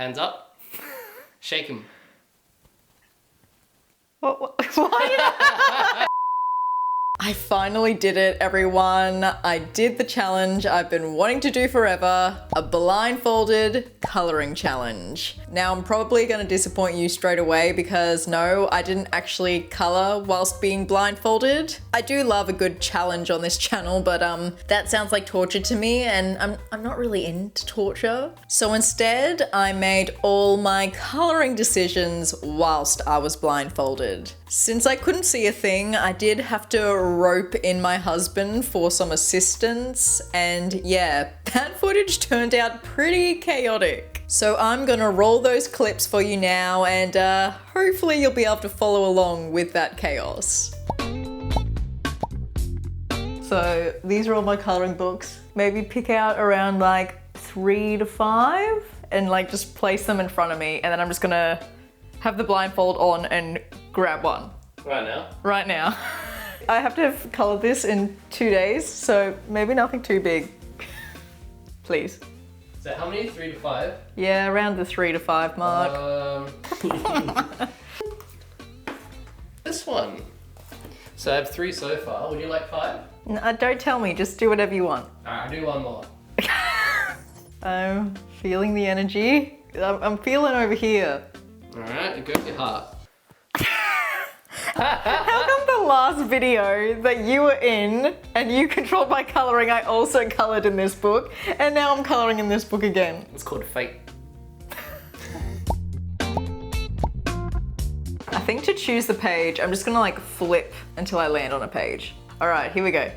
Hands up. Shake them. Why did I finally did it, everyone. I did the challenge I've been wanting to do forever, a blindfolded coloring challenge. Now I'm probably gonna disappoint you straight away because no, I didn't actually color whilst being blindfolded. I do love a good challenge on this channel, but that sounds like torture to me and I'm not really into torture. So instead, I made all my coloring decisions whilst I was blindfolded. Since I couldn't see a thing, I did have to rope in my husband for some assistance, and yeah, that footage turned out pretty chaotic. So I'm gonna roll those clips for you now, and hopefully you'll be able to follow along with that chaos. So these are all my coloring books. Maybe pick out around like 3 to 5 and like just place them in front of me, and then I'm just gonna have the blindfold on and grab one. Right now? Right now. I have to have colored this in 2 days, so maybe nothing too big. Please. So how many? 3 to 5? Yeah, around the 3 to 5 mark. This one. So I have 3 so far. Would you like 5? No, don't tell me, just do whatever you want. Alright, I'll do one more. I'm feeling the energy. I'm feeling over here. Alright, go with your heart. How come the last video that you were in and you controlled my coloring, I also colored in this book, and now I'm coloring in this book again? It's called fate. I think to choose the page, I'm just gonna like flip until I land on a page. All right, here we go.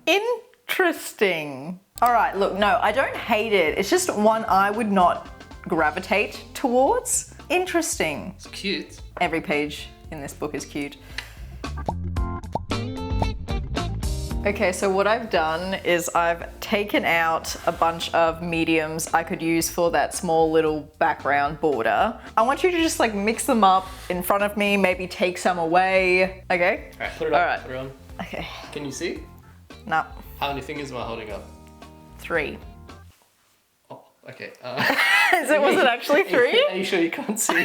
Interesting. All right, look, no, I don't hate it. It's just one I would not gravitate towards. Interesting. It's cute. Every page in this book is cute. Okay, so what I've done is I've taken out a bunch of mediums I could use for that small little background border. I want you to just like mix them up in front of me, maybe take some away. Okay? Alright, put it up. All right. Put it on. Okay. Can you see? No. How many fingers am I holding up? 3. Oh, okay. Was it actually 3? Are you sure you can't see?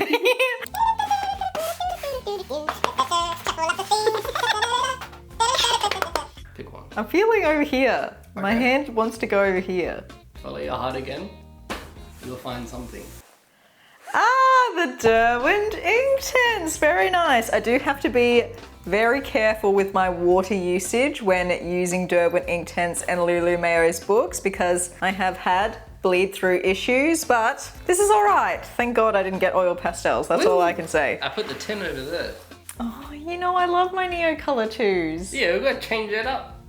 Pick one. I'm feeling over here. My Okay. hand wants to go over here. Follow your heart again. You'll find something. Ah, the Derwent ink tints. Very nice. I do have to be very careful with my water usage when using Derwent ink tints and Lulu Mayo's books because I have had bleed through issues, but this is all right. Thank God I didn't get oil pastels. That's all I can say. I put the tin over there. Oh, you know, I love my Neo Color twos. Yeah, we've got to change it up.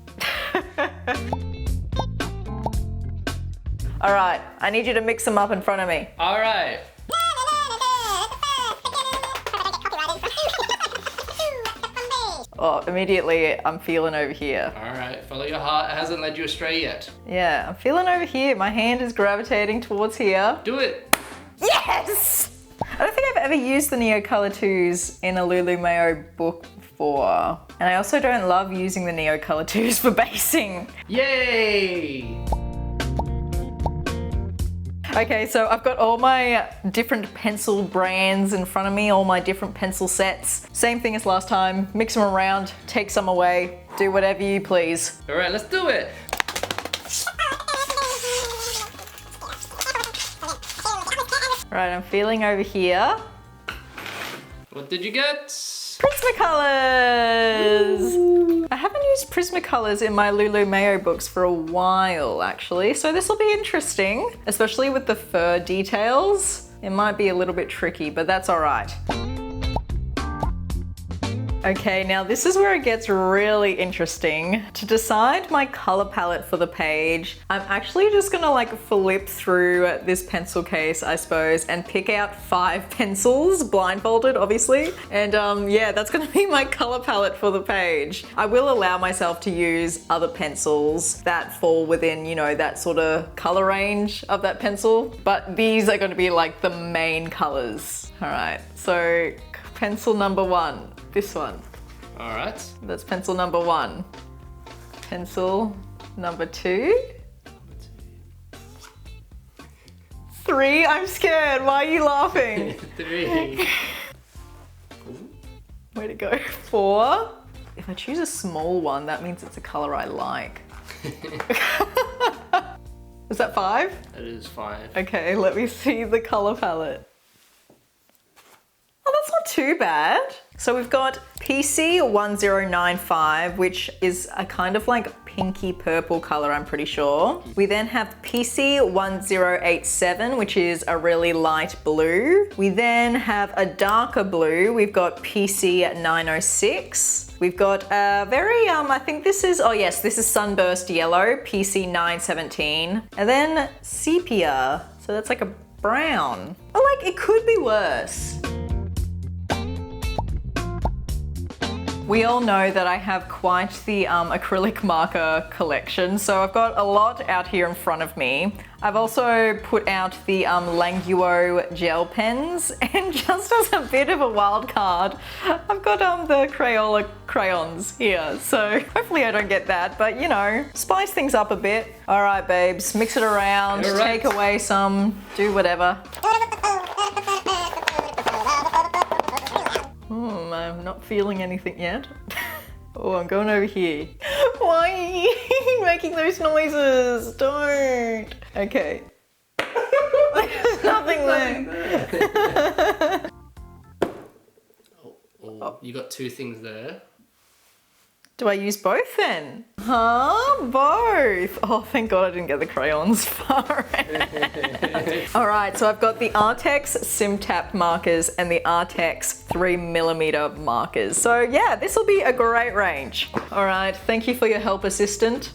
All right, I need you to mix them up in front of me. All right. Oh, immediately I'm feeling over here. All right, follow your heart. It hasn't led you astray yet. Yeah, I'm feeling over here. My hand is gravitating towards here. Do it. Yes! I don't think I've ever used the Neo Color 2s in a Lulu Mayo book before. And I also don't love using the Neo Color 2s for basing. Yay! Okay, so I've got all my different pencil brands in front of me, all my different pencil sets. Same thing as last time, mix them around, take some away, do whatever you please. All right, let's do it. Right, I'm feeling over here. What did you get? Prismacolors! I haven't used Prismacolors in my Lulu Mayo books for a while, actually, so this will be interesting, especially with the fur details. It might be a little bit tricky, but that's all right. Okay, now this is where it gets really interesting. To decide my color palette for the page, I'm actually just gonna like flip through this pencil case, I suppose, and pick out 5 pencils, blindfolded, obviously. And yeah, that's gonna be my color palette for the page. I will allow myself to use other pencils that fall within, you know, that sort of color range of that pencil, but these are gonna be like the main colors. All right, so pencil number 1. This one. All right. That's pencil number 1. Pencil number 2. 3, I'm scared. Why are you laughing? 3. Way to go. 4. If I choose a small one, that means it's a color I like. Is that 5? That is 5. Okay, let me see the color palette. Oh, that's not too bad. So we've got PC1095, which is a kind of like pinky purple color, I'm pretty sure. We then have PC1087, which is a really light blue. We then have a darker blue. We've got PC906. We've got a very, I think this is, oh yes, this is Sunburst Yellow, PC917. And then Sepia, so that's like a brown. But like, it could be worse. We all know that I have quite the acrylic marker collection, so I've got a lot out here in front of me. I've also put out the Languo gel pens, and just as a bit of a wild card, I've got the Crayola crayons here, so hopefully I don't get that, but you know, spice things up a bit. All right, babes, mix it around, right. Take away some, do whatever. I'm not feeling anything yet. Oh, I'm going over here. Why are you making those noises? Don't. Okay. There's nothing there. Oh, you got 2 things there. Do I use both then? Huh? Both? Oh, thank God I didn't get the crayons far. All right, so I've got the Artex SimTap markers and the Artex 3mm markers. So yeah, this will be a great range. All right, thank you for your help, assistant.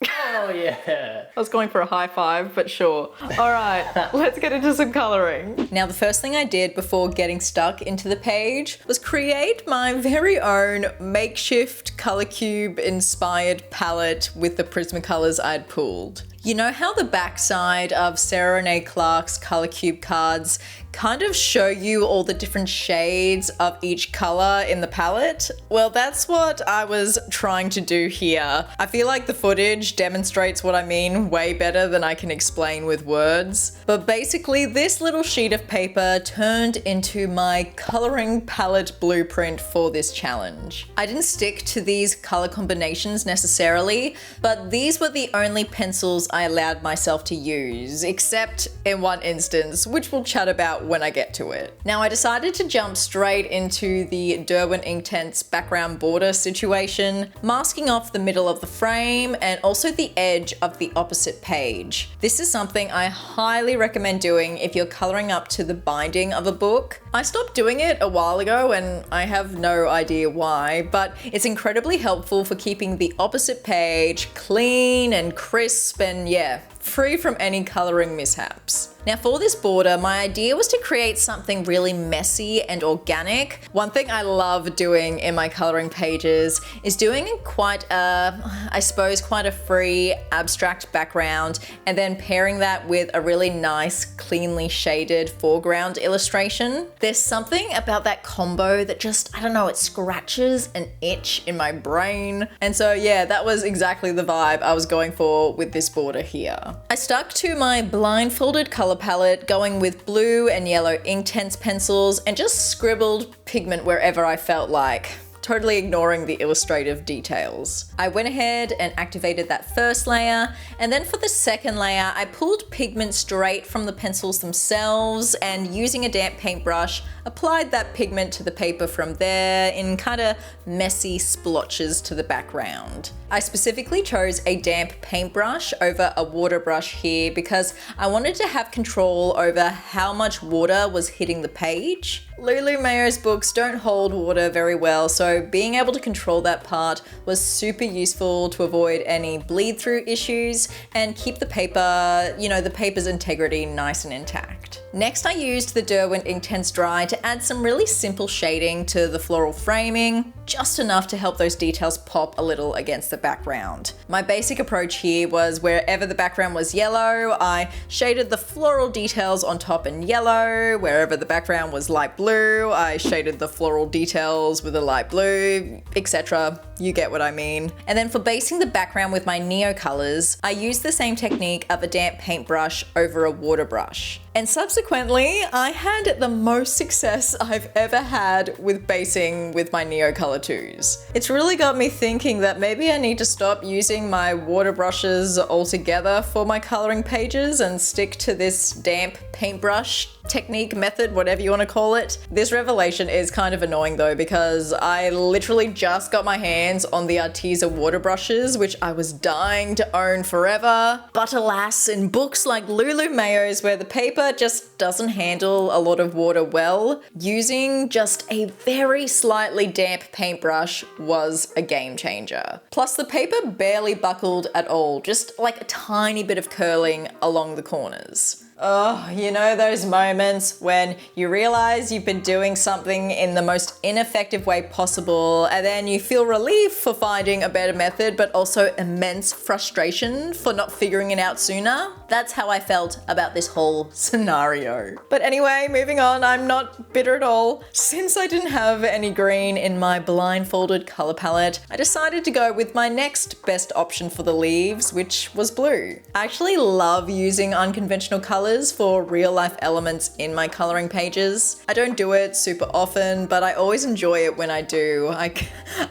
Oh yeah. I was going for a high five, but sure. All right, let's get into some coloring. Now, the first thing I did before getting stuck into the page was create my very own makeshift color cube inspired palette with the Prismacolors I'd pulled. You know how the backside of Sarah Renee Clark's color cube cards kind of show you all the different shades of each color in the palette? Well, that's what I was trying to do here. I feel like the footage demonstrates what I mean way better than I can explain with words. But basically, this little sheet of paper turned into my coloring palette blueprint for this challenge. I didn't stick to these color combinations necessarily, but these were the only pencils I allowed myself to use, except in one instance, which we'll chat about when I get to it. Now, I decided to jump straight into the Derwent Inktense background border situation, masking off the middle of the frame and also the edge of the opposite page. This is something I highly recommend doing if you're coloring up to the binding of a book. I stopped doing it a while ago and I have no idea why, but it's incredibly helpful for keeping the opposite page clean and crisp and yeah, free from any coloring mishaps. Now, for this border, my idea was to create something really messy and organic. One thing I love doing in my coloring pages is doing quite a free abstract background and then pairing that with a really nice, cleanly shaded foreground illustration. There's something about that combo that just, I don't know, it scratches an itch in my brain. And so yeah, that was exactly the vibe I was going for with this border here. I stuck to my blindfolded color palette, going with blue and yellow Inktense pencils and just scribbled pigment wherever I felt like, totally ignoring the illustrative details. I went ahead and activated that first layer, and then for the second layer, I pulled pigment straight from the pencils themselves and using a damp paintbrush, applied that pigment to the paper from there in kind of messy splotches to the background. I specifically chose a damp paintbrush over a water brush here because I wanted to have control over how much water was hitting the page. Lulu Mayo's books don't hold water very well, so being able to control that part was super useful to avoid any bleed through issues and keep the paper, you know, the paper's integrity nice and intact. Next, I used the Derwent Inktense Dry to add some really simple shading to the floral framing, just enough to help those details pop a little against the background. My basic approach here was wherever the background was yellow, I shaded the floral details on top in yellow. Wherever the background was light blue, I shaded the floral details with a light blue, etc. you get what I mean. And then for basing the background with my neo colors, I used the same technique of a damp paintbrush over a water brush. And subsequently, I had the most success I've ever had with basing with my Neo Color 2s. It's really got me thinking that maybe I need to stop using my water brushes altogether for my coloring pages and stick to this damp paintbrush technique, method, whatever you want to call it. This revelation is kind of annoying though, because I literally just got my hands on the Arteza water brushes, which I was dying to own forever. But alas, in books like Lulu Mayos, where the paper just doesn't handle a lot of water well, using just a very slightly damp paintbrush was a game changer. Plus the paper barely buckled at all, just like a tiny bit of curling along the corners. Oh, you know those moments when you realize you've been doing something in the most ineffective way possible, and then you feel relief for finding a better method, but also immense frustration for not figuring it out sooner? That's how I felt about this whole scenario. But anyway, moving on, I'm not bitter at all. Since I didn't have any green in my blindfolded color palette, I decided to go with my next best option for the leaves, which was blue. I actually love using unconventional colors for real life elements in my coloring pages. I don't do it super often, but I always enjoy it when I do. I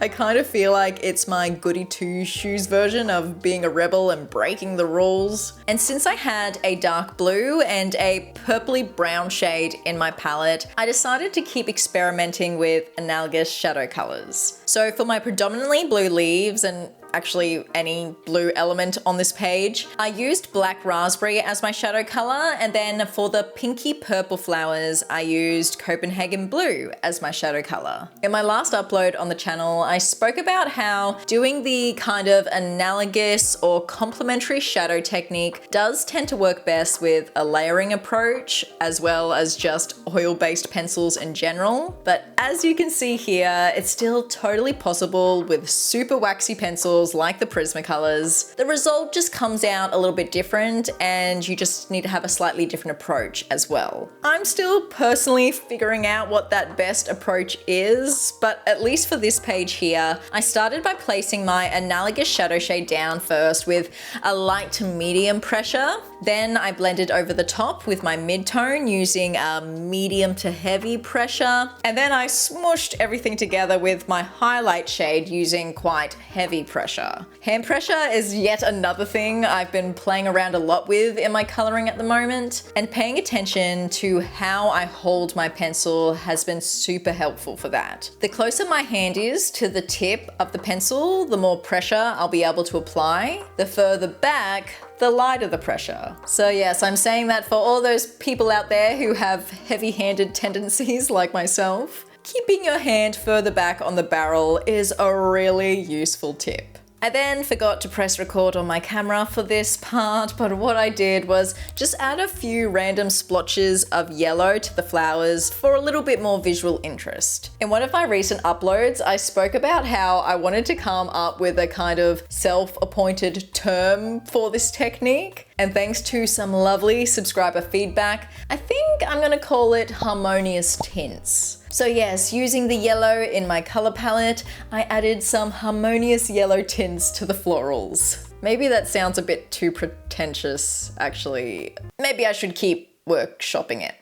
kind of feel like it's my goody two shoes version of being a rebel and breaking the rules. And since I had a dark blue and a purpley brown shade in my palette, I decided to keep experimenting with analogous shadow colors. So for my predominantly blue leaves, and actually any blue element on this page, I used black raspberry as my shadow color, and then for the pinky purple flowers, I used Copenhagen blue as my shadow color. In my last upload on the channel, I spoke about how doing the kind of analogous or complementary shadow technique does tend to work best with a layering approach, as well as just oil-based pencils in general. But as you can see here, it's still totally possible with super waxy pencils like the Prismacolors. The result just comes out a little bit different, and you just need to have a slightly different approach as well. I'm still personally figuring out what that best approach is, but at least for this page here, I started by placing my analogous shadow shade down first with a light to medium pressure. Then I blended over the top with my mid-tone using a medium to heavy pressure. And then I smooshed everything together with my highlight shade using quite heavy pressure. Hand pressure is yet another thing I've been playing around a lot with in my coloring at the moment, and paying attention to how I hold my pencil has been super helpful for that. The closer my hand is to the tip of the pencil, the more pressure I'll be able to apply. The further back, the lighter the pressure. So yes, I'm saying that for all those people out there who have heavy-handed tendencies like myself. Keeping your hand further back on the barrel is a really useful tip. I then forgot to press record on my camera for this part, but what I did was just add a few random splotches of yellow to the flowers for a little bit more visual interest. In one of my recent uploads, I spoke about how I wanted to come up with a kind of self-appointed term for this technique. And thanks to some lovely subscriber feedback, I think I'm gonna call it harmonious tints. So yes, using the yellow in my color palette, I added some harmonious yellow tints to the florals. Maybe that sounds a bit too pretentious, actually. Maybe I should keep workshopping it.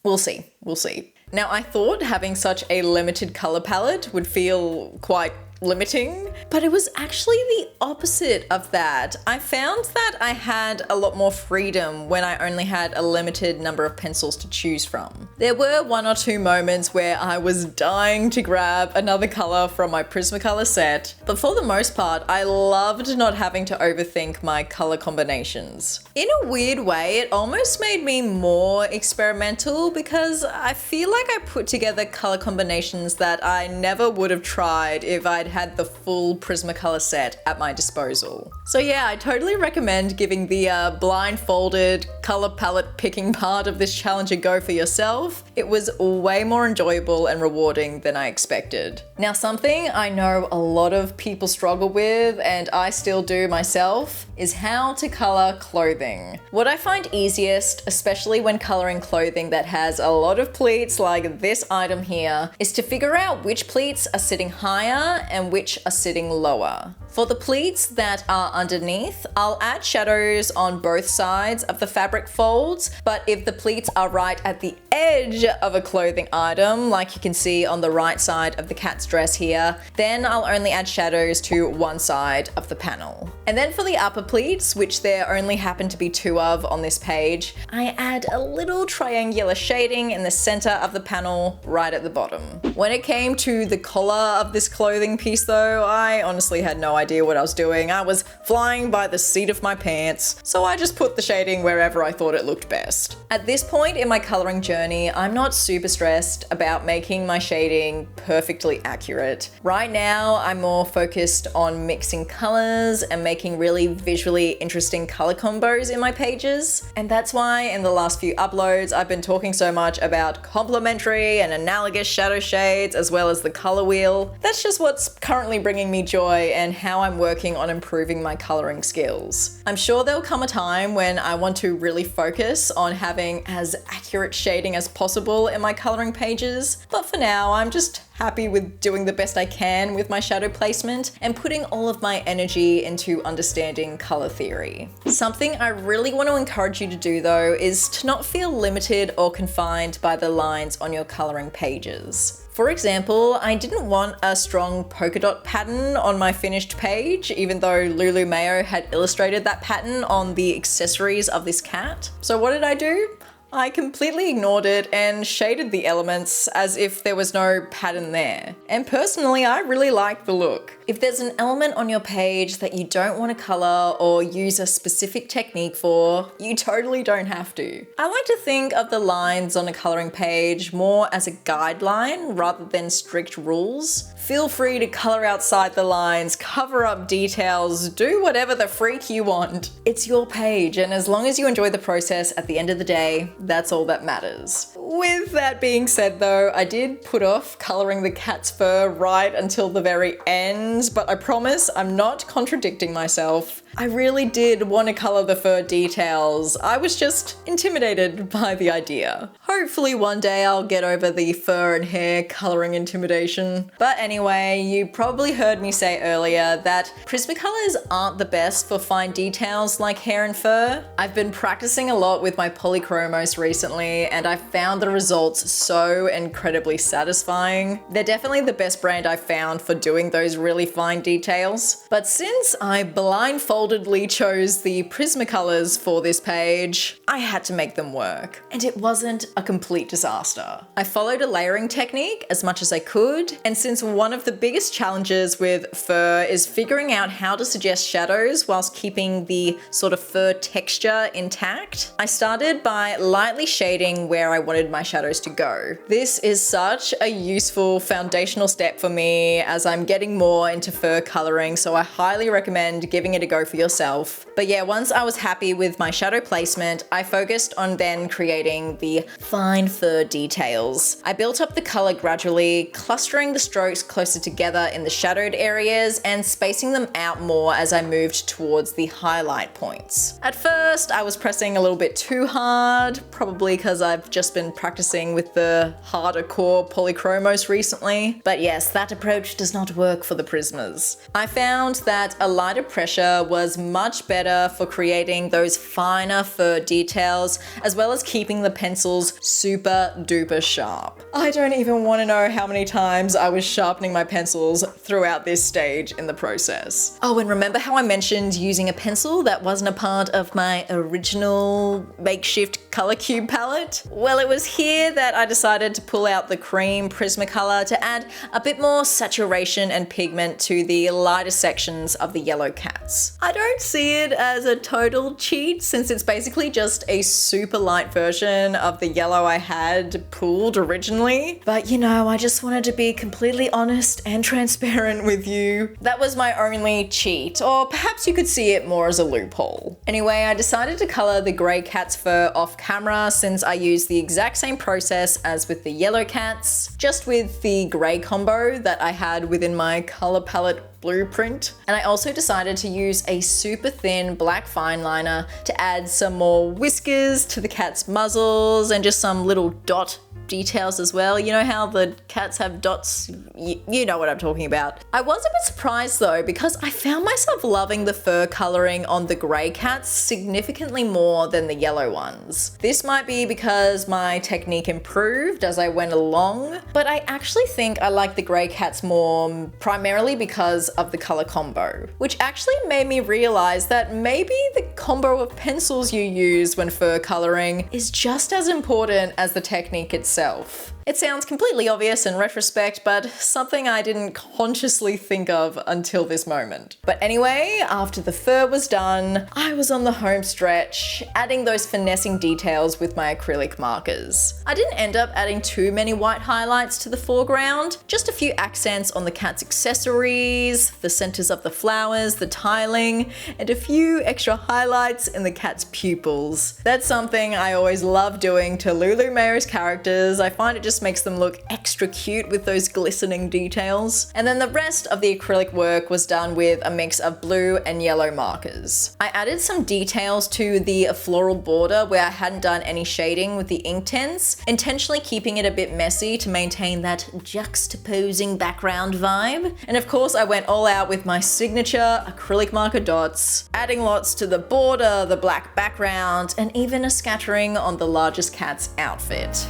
We'll see, we'll see. Now I thought having such a limited color palette would feel quite limiting, but it was actually the opposite of that. I found that I had a lot more freedom when I only had a limited number of pencils to choose from. There were one or two moments where I was dying to grab another color from my Prismacolor set, but for the most part, I loved not having to overthink my color combinations. In a weird way, it almost made me more experimental because I feel like I put together color combinations that I never would have tried if I'd had the full Prismacolor set at my disposal. So yeah, I totally recommend giving the blindfolded color palette picking part of this challenge a go for yourself. It was way more enjoyable and rewarding than I expected. Now, something I know a lot of people struggle with, and I still do myself, is how to color clothing. What I find easiest, especially when coloring clothing that has a lot of pleats like this item here, is to figure out which pleats are sitting higher and and which are sitting lower. For the pleats that are underneath, I'll add shadows on both sides of the fabric folds, but if the pleats are right at the edge of a clothing item, like you can see on the right side of the cat's dress here, then I'll only add shadows to one side of the panel. And then for the upper pleats, which there only happen to be 2 of on this page, I add a little triangular shading in the center of the panel right at the bottom. When it came to the collar of this clothing piece though, I honestly had no idea what I was doing. I was flying by the seat of my pants, so I just put the shading wherever I thought it looked best. At this point in my coloring journey, I'm not super stressed about making my shading perfectly accurate. Right now, I'm more focused on mixing colors and making really visually interesting color combos in my pages. And that's why in the last few uploads, I've been talking so much about complementary and analogous shadow shades, as well as the color wheel. That's just what's currently bringing me joy and how I'm working on improving my coloring skills. I'm sure there'll come a time when I want to really focus on having as accurate shading as possible in my coloring pages, but for now, I'm just happy with doing the best I can with my shadow placement and putting all of my energy into understanding color theory. Something I really want to encourage you to do though is to not feel limited or confined by the lines on your coloring pages. For example, I didn't want a strong polka dot pattern on my finished page, even though Lulu Mayo had illustrated that pattern on the accessories of this cat. So what did I do? I completely ignored it and shaded the elements as if there was no pattern there. And personally, I really like the look. If there's an element on your page that you don't want to color or use a specific technique for, you totally don't have to. I like to think of the lines on a coloring page more as a guideline rather than strict rules. Feel free to color outside the lines, cover up details, do whatever the freak you want. It's your page, and as long as you enjoy the process at the end of the day, that's all that matters. With that being said though, I did put off coloring the cat's fur right until the very end, but I promise I'm not contradicting myself. I really did want to color the fur details. I was just intimidated by the idea. Hopefully one day I'll get over the fur and hair coloring intimidation. But anyway, you probably heard me say earlier that Prismacolors aren't the best for fine details like hair and fur. I've been practicing a lot with my polychromos recently and I've found the results so incredibly satisfying. They're definitely the best brand I've found for doing those really fine details. But since I blindfoldedly chose the Prismacolors for this page, I had to make them work. And it wasn't a complete disaster. I followed a layering technique as much as I could, and since one of the biggest challenges with fur is figuring out how to suggest shadows whilst keeping the sort of fur texture intact, I started by lightly shading where I wanted my shadows to go. This is such a useful foundational step for me as I'm getting more into fur coloring, so I highly recommend giving it a go for yourself. But yeah, once I was happy with my shadow placement, I focused on then creating the fine fur details. I built up the color gradually, clustering the strokes closer together in the shadowed areas and spacing them out more as I moved towards the highlight points. At first, I was pressing a little bit too hard, probably because I've just been practicing with the harder core polychromos recently. But yes, that approach does not work for the Prismas. I found that a lighter pressure was much better for creating those finer fur details, as well as keeping the pencils super duper sharp. I don't even want to know how many times I was sharpening my pencils throughout this stage in the process. Oh, and remember how I mentioned using a pencil that wasn't a part of my original makeshift color cube palette? Well, it was here that I decided to pull out the cream Prismacolor to add a bit more saturation and pigment to the lighter sections of the yellow cats. I don't see it as a total cheat since it's basically just a super light version of the yellow I had pooled originally. But you know, I just wanted to be completely honest and transparent with you. That was my only cheat, or perhaps you could see it more as a loophole. Anyway, I decided to color the grey cat's fur off camera since I used the exact same process as with the yellow cats, just with the grey combo that I had within my color palette blueprint. And I also decided to use a super thin black fine liner to add some more whiskers to the cat's muzzles and just some little dot details as well. You know how the cats have dots? You know what I'm talking about. I was a bit surprised though, because I found myself loving the fur coloring on the grey cats significantly more than the yellow ones. This might be because my technique improved as I went along, but I actually think I like the grey cats more primarily because of the colour combo, which actually made me realise that maybe the combo of pencils you use when fur colouring is just as important as the technique itself. It sounds completely obvious in retrospect, but something I didn't consciously think of until this moment. But anyway, after the fur was done, I was on the home stretch, adding those finessing details with my acrylic markers. I didn't end up adding too many white highlights to the foreground, just a few accents on the cat's accessories, the centers of the flowers, the tiling, and a few extra highlights in the cat's pupils. That's something I always love doing to Lulu Mayo's characters. I find it just makes them look extra cute with those glistening details. And then the rest of the acrylic work was done with a mix of blue and yellow markers. I added some details to the floral border where I hadn't done any shading with the Inktense, intentionally keeping it a bit messy to maintain that juxtaposing background vibe. And of course I went all out with my signature acrylic marker dots, adding lots to the border, the black background, and even a scattering on the largest cat's outfit.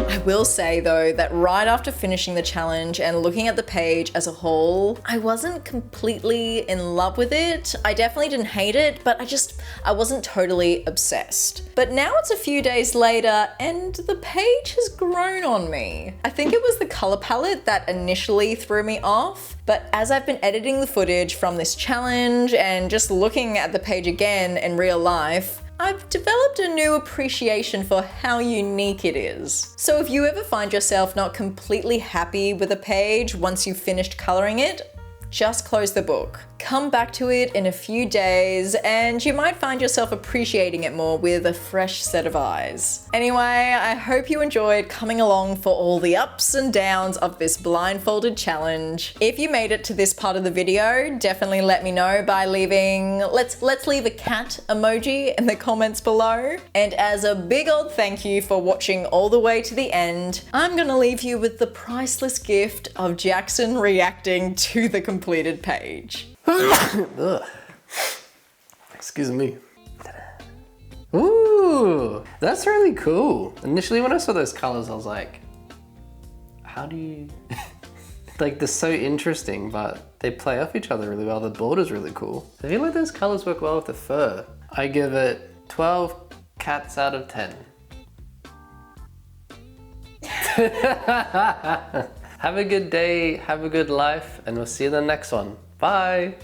I will say though that right after finishing the challenge and looking at the page as a whole, I wasn't completely in love with it. I definitely didn't hate it, but I wasn't totally obsessed. But now it's a few days later and the page has grown on me. I think it was the color palette that initially threw me off, but as I've been editing the footage from this challenge and just looking at the page again in real life, I've developed a new appreciation for how unique it is. So if you ever find yourself not completely happy with a page once you've finished coloring it, just close the book. Come back to it in a few days and you might find yourself appreciating it more with a fresh set of eyes. Anyway, I hope you enjoyed coming along for all the ups and downs of this blindfolded challenge. If you made it to this part of the video, definitely let me know by leaving, let's leave a cat emoji in the comments below. And as a big old thank you for watching all the way to the end, I'm gonna leave you with the priceless gift of Jackson reacting to the completed page. Ugh. Excuse me. Ooh, that's really cool. Initially when I saw those colors, I was like, how do you... like, they're so interesting, but they play off each other really well. The border's really cool. I feel like those colors work well with the fur. I give it 12 cats out of 10. Have a good day, have a good life, and we'll see you in the next one. Bye!